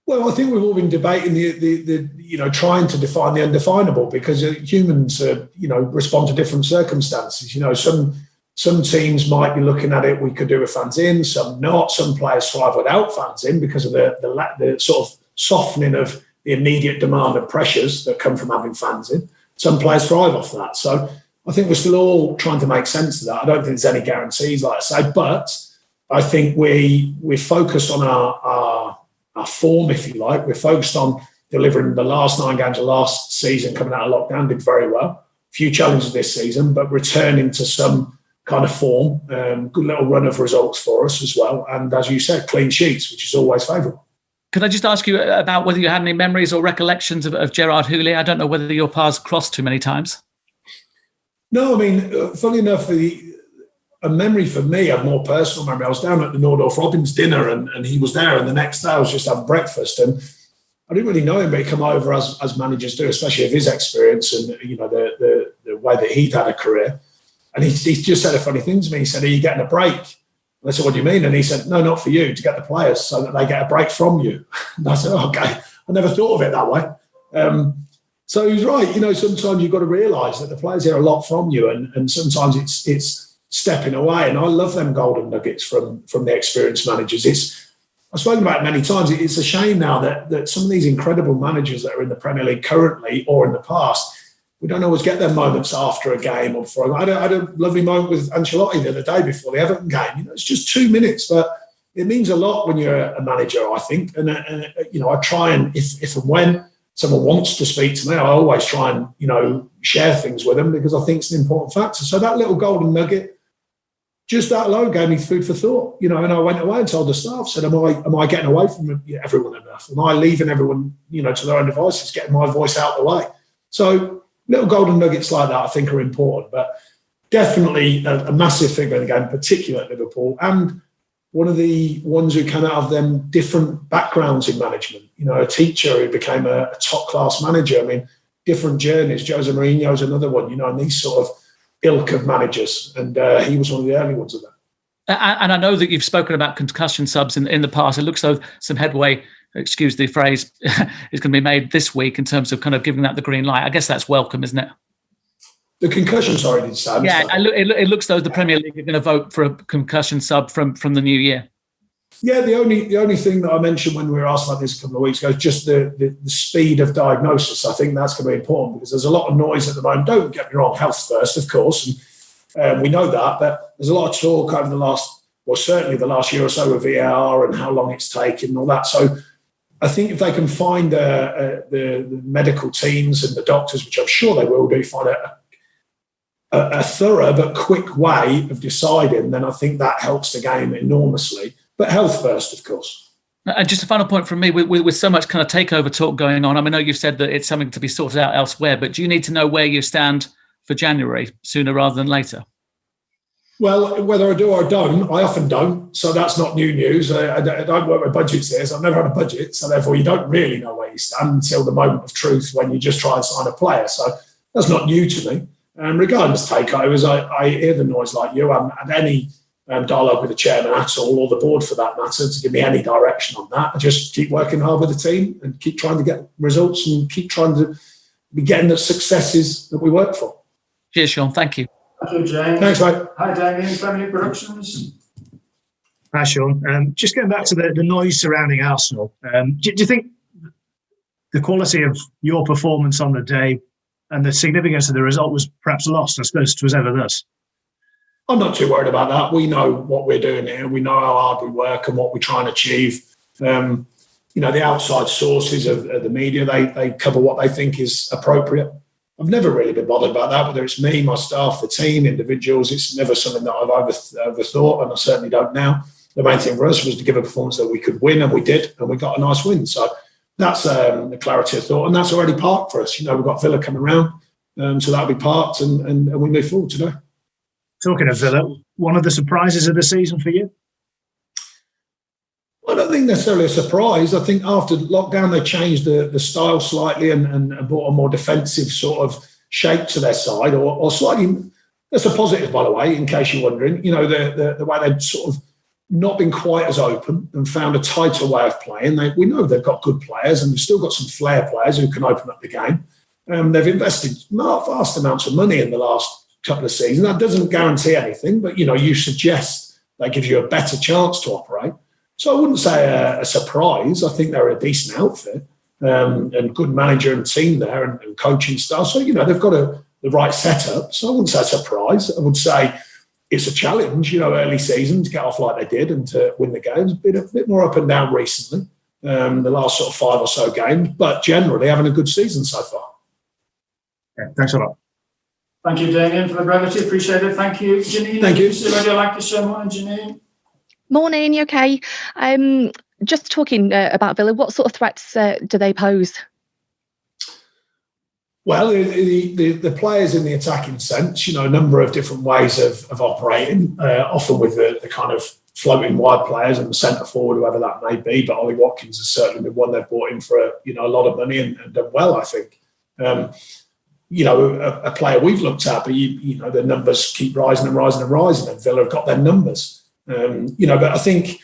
Well, I think we've all been debating the trying to define the undefinable, because humans, respond to different circumstances. Some teams might be looking at it, we could do with fans in, some not. Some players thrive without fans in because of the sort of softening of the immediate demand and pressures that come from having fans in. Some players thrive off that. So I think we're still all trying to make sense of that. I don't think there's any guarantees, like I say, but I think we're focused on our form, if you like. We're focused on delivering the last 9 games of last season, coming out of lockdown, did very well. A few challenges this season, but returning to some kind of form. Good little run of results for us as well. And as you said, clean sheets, which is always favourable. Could I just ask you about whether you had any memories or recollections of Gerard Houllier? I don't know whether your paths crossed too many times. No, I mean, funny enough, a memory for me, a more personal memory. I was down at the Nordorf Robins dinner and he was there, and the next day I was just having breakfast, and I didn't really know him, but he come over as managers do, especially of his experience and the way that he'd had a career. And he just said a funny thing to me. He said, "Are you getting a break?" And I said, "What do you mean?" And he said, "No, not for you, to get the players so that they get a break from you." And I said, "Okay, I never thought of it that way." So he was right. Sometimes you've got to realise that the players hear a lot from you, and sometimes it's stepping away. And I love them golden nuggets from the experienced managers. I've spoken about it many times. It's a shame now that some of these incredible managers that are in the Premier League currently or in the past, we don't always get their moments after a game or before. I had a lovely moment with Ancelotti the other day before the Everton game. It's just 2 minutes, but it means a lot when you're a manager, I think. And I try and if and when someone wants to speak to me, I always try and share things with them, because I think it's an important factor. So that little golden nugget, just that alone gave me food for thought. And I went away and told the staff, said, "Am I getting away from everyone enough? Am I leaving everyone to their own devices, getting my voice out of the way?" So little golden nuggets like that, I think, are important, but definitely a massive figure in the game, particularly at Liverpool, and one of the ones who came out of them different backgrounds in management. A teacher who became a top-class manager. I mean, different journeys. Jose Mourinho's another one, and these sort of ilk of managers, and he was one of the early ones of that. And I know that you've spoken about concussion subs in the past. It looks though some headway, excuse the phrase, is going to be made this week in terms of kind of giving that the green light. I guess that's welcome, isn't it? The concussion, sorry, did you say? Yeah, it looks though the Premier League are going to vote for a concussion sub from the new year. Yeah, the only thing that I mentioned when we were asked about this a couple of weeks ago is just the speed of diagnosis. I think that's going to be important, because there's a lot of noise at the moment. Don't get me wrong, health first, of course, and we know that, but there's a lot of talk over certainly the last year or so with VAR and how long it's taken and all that. So I think if they can find the medical teams and the doctors, which I'm sure they will do, find a thorough but quick way of deciding, then I think that helps the game enormously. But health first, of course. And just a final point from me, with so much kind of takeover talk going on, I know you've said that it's something to be sorted out elsewhere, but do you need to know where you stand for January sooner rather than later? Well, whether I do or don't, I often don't. So that's not new news. I don't work with budgets here, so I've never had a budget. So therefore, you don't really know where you stand until the moment of truth when you just try and sign a player. So that's not new to me. Regardless of takeovers, I hear the noise like you. I haven't had any dialogue with the chairman at all, or the board for that matter, to give me any direction on that. I just keep working hard with the team and keep trying to get results and keep trying to be getting the successes that we work for. Cheers, Sean. Thank you. Thank you, James. Thanks, mate. Hi, Damien, Family Productions. Hi, Sean. Just going back to the noise surrounding Arsenal, do you think the quality of your performance on the day and the significance of the result was perhaps lost? I suppose it was ever thus. I'm not too worried about that. We know what we're doing here. We know how hard we work and what we try and achieve. The outside sources of the media, they cover what they think is appropriate. I've never really been bothered about that, whether it's me, my staff, the team, individuals. It's never something that I've overthought, and I certainly don't now. The main thing for us was to give a performance that we could win, and we did, and we got a nice win. So that's the clarity of thought, and that's already parked for us. We've got Villa coming around, so that'll be parked, and we move forward today. Talking of Villa, one of the surprises of the season for you? Well, I don't think necessarily a surprise. I think after lockdown, they changed the style slightly and brought a more defensive sort of shape to their side, or slightly. That's a positive, by the way, in case you're wondering. The way they sort of not been quite as open and found a tighter way of playing. We know they've got good players and they've still got some flair players who can open up the game. They've invested vast amounts of money in the last couple of seasons. That doesn't guarantee anything, but you suggest that gives you a better chance to operate. So I wouldn't say a surprise. I think they're a decent outfit and good manager and team there and coaching staff. So, they've got the right setup. So I wouldn't say a surprise. I would say it's a challenge, early season to get off like they did and to win the games. Been a bit more up and down recently, the last sort of 5 or so games, but generally having a good season so far. Yeah, thanks a lot. Thank you, Damien, for the brevity. Appreciate it. Thank you. Janine, Thank you. Would you like to say more, Janine? Morning, you okay? Just talking about Villa, what sort of threats do they pose? Well, the players in the attacking sense, a number of different ways of operating, often with the kind of floating wide players and the centre forward, whoever that may be. But Ollie Watkins has certainly been one they've brought in for a lot of money and done well, I think. A player we've looked at, but the numbers keep rising and rising and rising, and Villa have got their numbers. But I think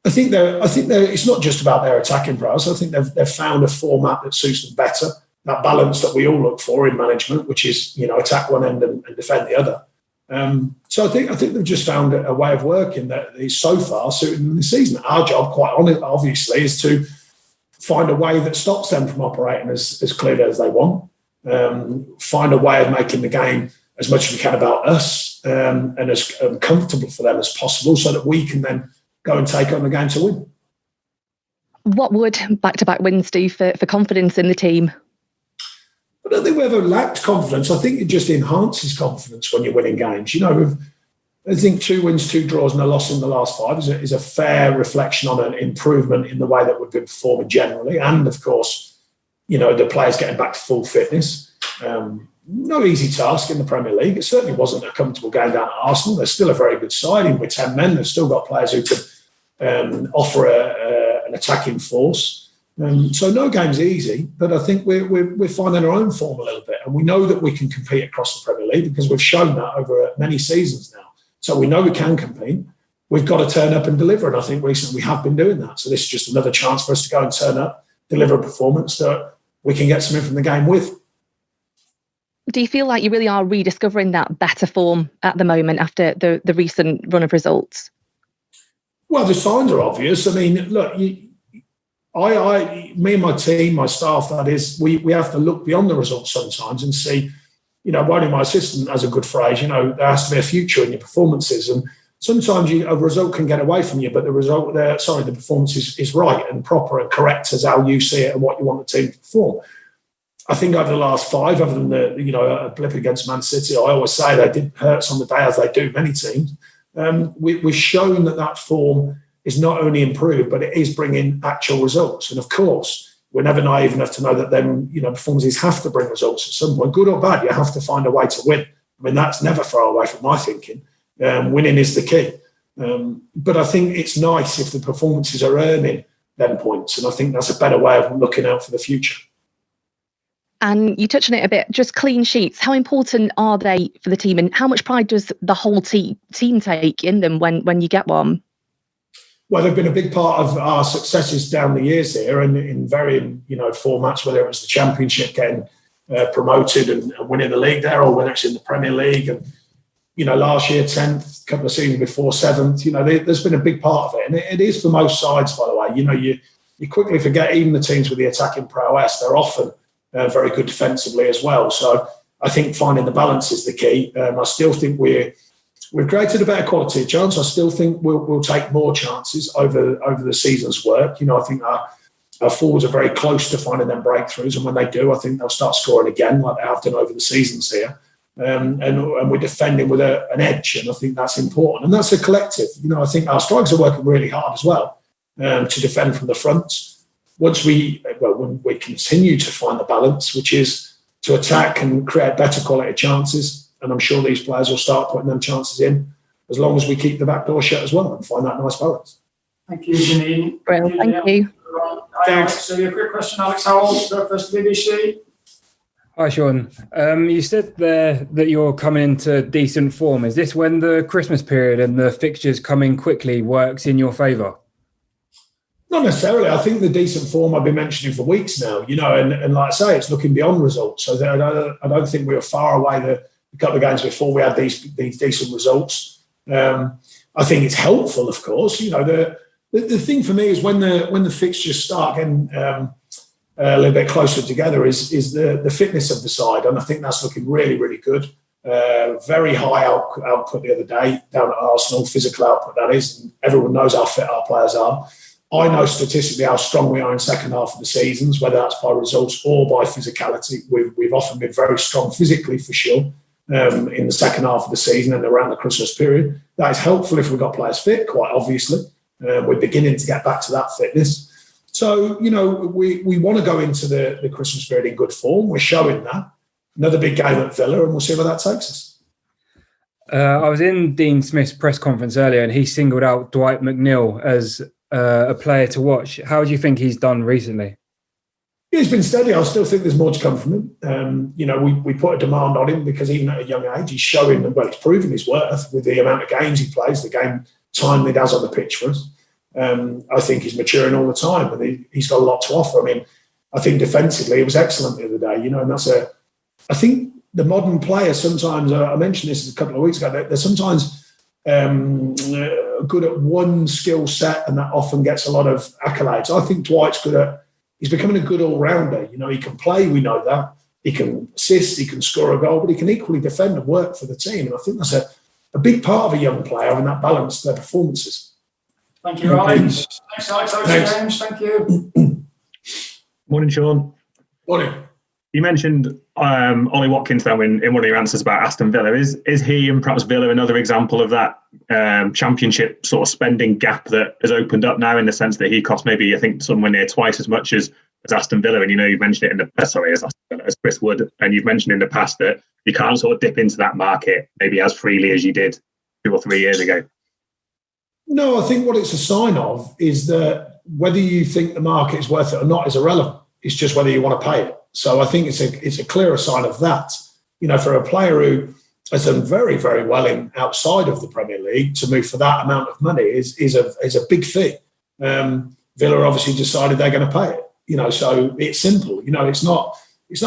they're it's not just about their attacking prowess. I think they've found a format that suits them better. That balance that we all look for in management, which is attack one end and defend the other. So I think they've just found a way of working that is so far suiting them this season. Our job, quite obviously, is to find a way that stops them from operating as clearly as they want. Find a way of making the game as much as we can about us and as comfortable for them as possible, so that we can then go and take on the game to win. What would back-to-back wins do for confidence in the team? I don't think we ever lacked confidence. I think it just enhances confidence when you're winning games. I think 2 wins, 2 draws and a loss in the last 5 is a fair reflection on an improvement in the way that we've been performing generally. And, of course, the players getting back to full fitness. No easy task in the Premier League. It certainly wasn't a comfortable game down at Arsenal. They're still a very good side. Even with 10 men, they've still got players who can offer an attacking force. So no game's easy, but I think we're finding our own form a little bit, and we know that we can compete across the Premier League because we've shown that over many seasons now. So we know we can compete. We've got to turn up and deliver, and I think recently we have been doing that. So this is just another chance for us to go and turn up, deliver a performance that we can get something from the game with. Do you feel like you really are rediscovering that better form at the moment after the recent run of results? Well, the signs are obvious. I mean, look, me and my team, my staff, that is, we have to look beyond the results sometimes and see, one of my assistant has a good phrase, there has to be a future in your performances. And sometimes a result can get away from you, but the performance is right and proper and correct as how you see it and what you want the team to perform. I think over the last 5, other than a blip against Man City, I always say they did hurt on the day, as they do many teams. We've shown that form is not only improved, but it is bringing actual results. And of course, we're never naive enough to know that performances have to bring results at some point. Good or bad, you have to find a way to win. I mean, that's never far away from my thinking. Winning is the key. But I think it's nice if the performances are earning them points. And I think that's a better way of looking out for the future. And you touched on it a bit, just clean sheets. How important are they for the team, and how much pride does the whole team take in them when you get one? Well, they've been a big part of our successes down the years here, and in varying formats, whether it was the Championship getting promoted and winning the league there, or whether it's in the Premier League. And last year 10th, a couple of seasons before 7th. There's been a big part of it, and it is for most sides, by the way. You quickly forget even the teams with the attacking prowess. They're often very good defensively as well. So I think finding the balance is the key. I still think we've created a better quality of chance. I still think we'll take more chances over the season's work. I think our forwards are very close to finding them breakthroughs, and when they do, I think they'll start scoring again like they have done over the seasons here. And we're defending with an edge, and I think that's important. And that's a collective. I think our strikers are working really hard as well to defend from the front. When we continue to find the balance, which is to attack and create better quality chances, and I'm sure these players will start putting them chances in as long as we keep the back door shut as well and find that nice balance. Thank you, Janine. Brilliant, thank you. Thanks. So your quick question, Alex Howell, first BBC. Hi, Sean. You said there that you're coming into decent form. Is this when the Christmas period and the fixtures coming quickly works in your favour? Not necessarily. I think the decent form I've been mentioning for weeks now, and like I say, it's looking beyond results. So I don't think we were far away the couple of games before we had these decent results. I think it's helpful, of course. The thing for me is when the fixtures start getting a little bit closer together is the fitness of the side, and I think that's looking really, really good. Very high output the other day down at Arsenal, physical output that is, and everyone knows how fit our players are. I know statistically how strong we are in second half of the seasons, whether that's by results or by physicality. We've often been very strong physically for sure in the second half of the season and around the Christmas period. That is helpful if we've got players fit, quite obviously. We're beginning to get back to that fitness. So, we want to go into the Christmas period in good form. We're showing that. Another big game at Villa, and we'll see where that takes us. I was in Dean Smith's press conference earlier, and he singled out Dwight McNeil as a player to watch. How do you think he's done recently? Yeah, he's been steady. I still think there's more to come from him. We put a demand on him because even at a young age, he's showing, he's proven his worth with the amount of games he plays, the game time he does on the pitch for us. I think he's maturing all the time, and he's got a lot to offer. I think defensively he was excellent the other day. And I think the modern player sometimes, I mentioned this a couple of weeks ago, they're sometimes good at one skill set, and that often gets a lot of accolades. I think Dwight's he's becoming a good all-rounder. He can play, we know that. He can assist, he can score a goal, but he can equally defend and work for the team. And I think that's a big part of a young player, having that balance, their performances. Thank you, Ollie. Thanks, Alex. James. Thank you. Morning, Sean. Morning. You mentioned Ollie Watkins though in one of your answers about Aston Villa. Is he and perhaps Villa another example of that championship sort of spending gap that has opened up now, in the sense that he cost maybe, I think, somewhere near twice as much as Aston Villa? And you've mentioned it as Chris Wood, and you've mentioned in the past that you can't sort of dip into that market maybe as freely as you did 2 or 3 years ago. No, I think what it's a sign of is that whether you think the market is worth it or not is irrelevant. It's just whether you want to pay it. So I think it's a clearer sign of that. For a player who has done very, very well outside of the Premier League, to move for that amount of money is a big fee. Villa obviously decided they're going to pay it. So it's simple. It's not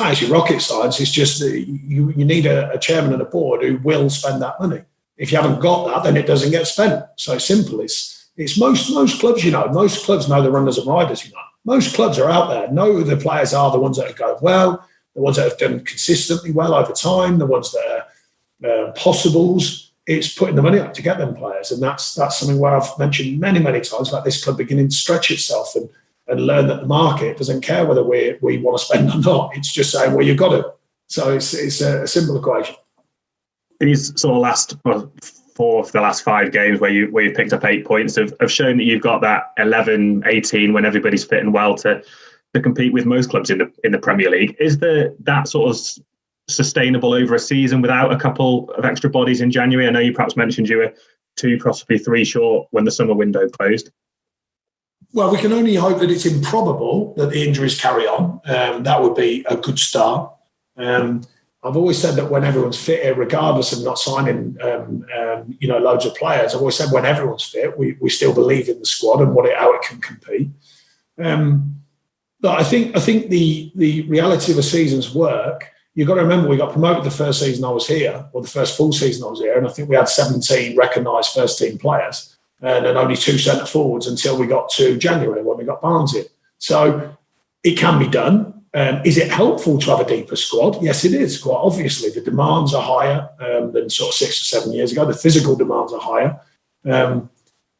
actually rocket science. It's just that you need a chairman and a board who will spend that money. If you haven't got that, then it doesn't get spent. So it's simple. It's most clubs, most clubs know the runners and riders, Most clubs are out there, know who the players are, the ones that are going well, the ones that have done consistently well over time, the ones that are possibles. It's putting the money up to get them players. And that's something where I've mentioned many, many times, like this club beginning to stretch itself and learn that the market doesn't care whether we want to spend or not. It's just saying, well, you've got to. So it's a simple equation. These sort of the last 5 games where you've picked up 8 points have shown that you've got that 11, 18 when everybody's fitting well to compete with most clubs in the Premier League. Is that sort of sustainable over a season without a couple of extra bodies in January? I know you perhaps mentioned you were 2, possibly 3 short when the summer window closed. Well, we can only hope that it's improbable that the injuries carry on. That would be a good start. I've always said that when everyone's fit, regardless of not signing, loads of players, I've always said when everyone's fit, we still believe in the squad and how it can compete. But I think the reality of a season's work, you've got to remember we got promoted the first season I was here, or the first full season I was here, and I think we had 17 recognised first-team players and then only 2 centre forwards until we got to January when we got Barnes in. So it can be done. Is it helpful to have a deeper squad? Yes, it is, quite obviously. The demands are higher than sort of 6 or 7 years ago. The physical demands are higher.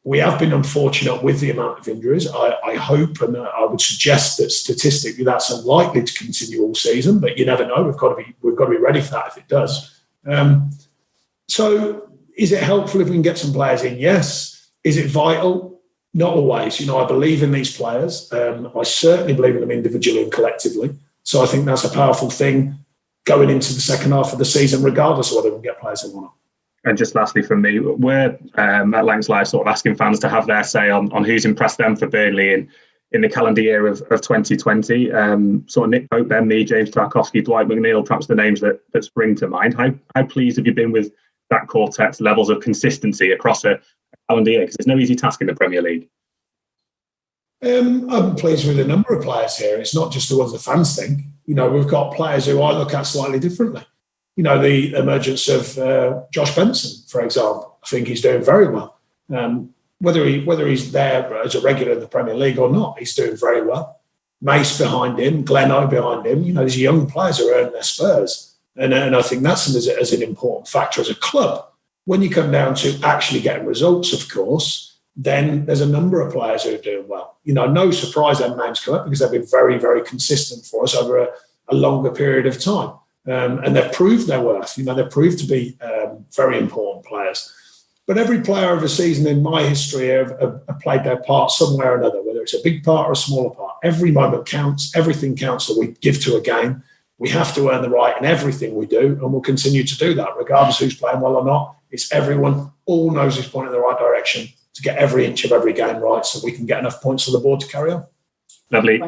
We have been unfortunate with the amount of injuries. I hope and I would suggest that statistically that's unlikely to continue all season, but you never know. We've got to be ready for that if it does. So is it helpful if we can get some players in? Yes. Is it vital? Not always. I believe in these players. I certainly believe in them individually and collectively. So I think that's a powerful thing going into the second half of the season, regardless of whether we can get players in or not. And just lastly from me, we're at Lancs Live sort of asking fans to have their say on who's impressed them for Burnley in in the calendar year of 2020. Sort of Nick Pope, Ben Mee, James Tarkowski, Dwight McNeil, perhaps the names that spring to mind. How pleased have you been with that quartet's levels of consistency across a calendar year? Because it's no easy task in the Premier League. I'm pleased with a number of players here. It's not just the ones the fans think. You know, we've got players who I look at slightly differently. You know, the emergence of Josh Benson, for example. I think he's doing very well. Whether he's there as a regular in the Premier League or not, he's doing very well. Mace behind him, Gleno behind him. You know, these young players are earning their spurs. And I think that's as an important factor as a club. When you come down to actually getting results, of course, then there's a number of players who are doing well. You know, no surprise their names come up because they've been very, very consistent for us over a longer period of time. And they've proved their worth. You know, they've proved to be very important players. But every player of a season in my history have played their part somewhere or another, whether it's a big part or a smaller part. Every moment counts. Everything counts that we give to a game. We have to earn the right in everything we do, and we'll continue to do that, regardless who's playing well or not. It's everyone all knows who's pointing in the right direction to get every inch of every game right so we can get enough points on the board to carry on. Lovely.